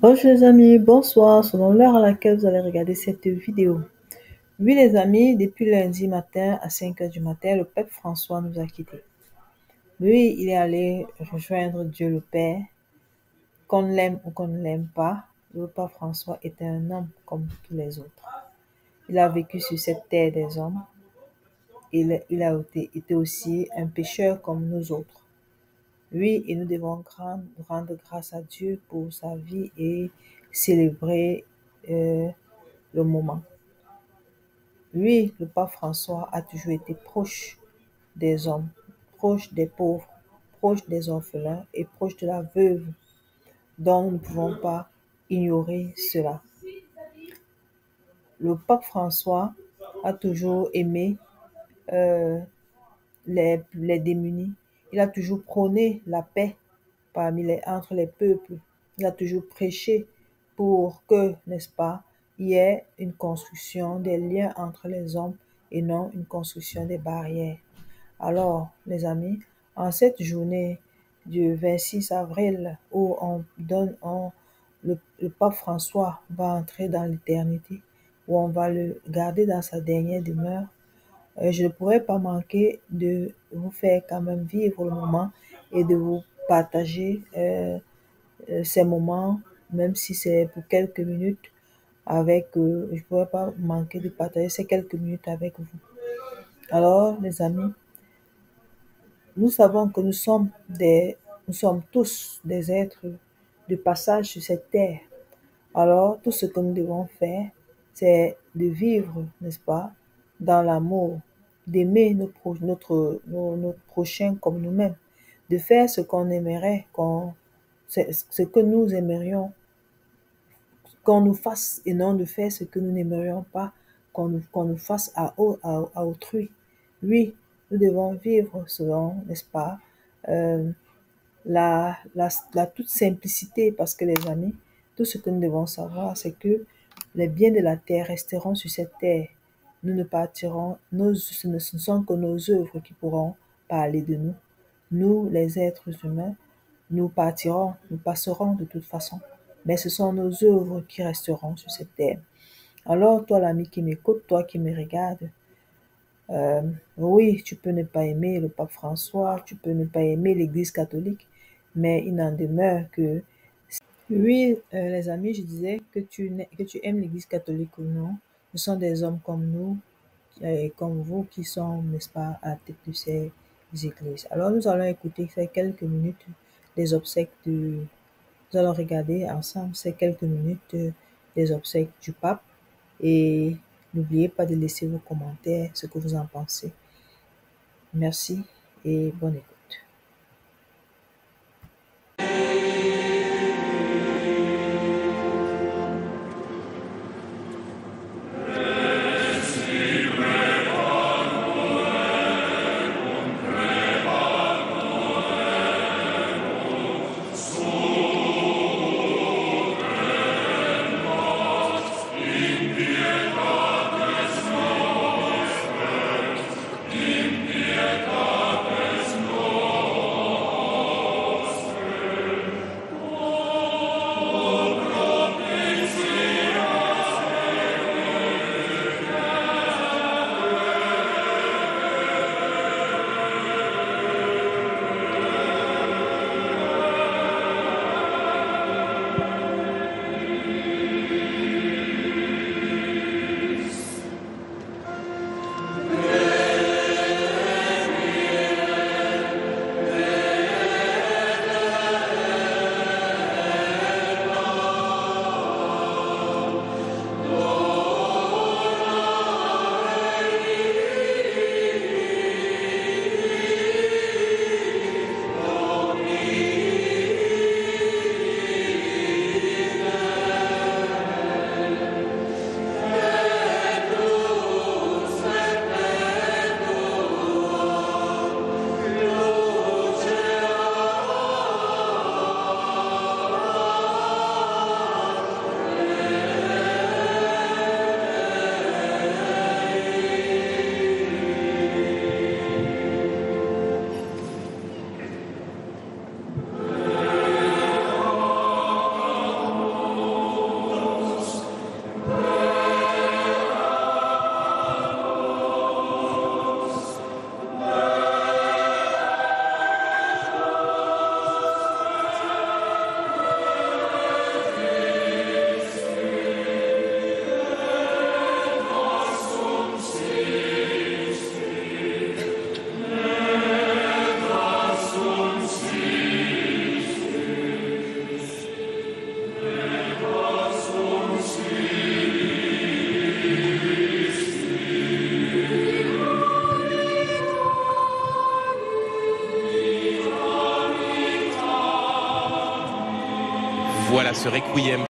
Bonjour les amis, bonsoir, selon l'heure à laquelle vous allez regarder cette vidéo. Oui les amis, depuis lundi matin à 5 heures du matin, le Pape François nous a quittés. Lui, il est allé rejoindre Dieu le Père. Qu'on l'aime ou qu'on ne l'aime pas, le Pape François était un homme comme tous les autres. Il a vécu sur cette terre des hommes. Il a été aussi un pécheur comme nous autres. Oui, et nous devons rendre grâce à Dieu pour sa vie et célébrer le moment. Lui, le pape François, a toujours été proche des hommes, proche des pauvres, proche des orphelins et proche de la veuve. Donc, nous ne pouvons pas ignorer cela. Le pape François a toujours aimé euh, les démunis. Il a toujours prôné la paix entre les peuples. Il a toujours prêché pour que, n'est-ce pas, il y ait une construction des liens entre les hommes et non une construction des barrières. Alors, les amis, en cette journée du 26 avril où le pape François va entrer dans l'éternité, où on va le garder dans sa dernière demeure, je ne pourrais pas manquer de vous faire quand même vivre le moment et de vous partager ces moments, même si c'est pour quelques minutes, je ne pourrais pas manquer de partager ces quelques minutes avec vous. Alors, les amis, nous savons que nous sommes tous des êtres de passage sur cette terre. Alors, tout ce que nous devons faire, c'est de vivre, n'est-ce pas, dans l'amour, d'aimer notre prochain comme nous-mêmes, de faire ce qu'on aimerait, ce que nous aimerions qu'on nous fasse et non de faire ce que nous n'aimerions pas qu'on nous fasse à autrui. Oui, nous devons vivre selon, n'est-ce pas, euh, la toute simplicité, parce que les amis, tout ce que nous devons savoir, c'est que les biens de la terre resteront sur cette terre. Nous ne partirons, ce ne sont que nos œuvres qui pourront parler de nous. Nous, les êtres humains, nous partirons, nous passerons de toute façon, mais ce sont nos œuvres qui resteront sur cette terre. Alors, toi, l'ami qui m'écoute, toi qui me regardes, oui, tu peux ne pas aimer le pape François, tu peux ne pas aimer l'Église catholique, mais il n'en demeure que... Oui, les amis, je disais que tu aimes l'Église catholique ou non, ce sont des hommes comme nous, et comme vous, qui sont, n'est-ce pas, à la tête de ces églises. Alors, nous allons écouter ces quelques minutes des obsèques Nous allons regarder ensemble ces quelques minutes des obsèques du pape et n'oubliez pas de laisser vos commentaires, ce que vous en pensez. Merci et bonne écoute. voilà, ce requiem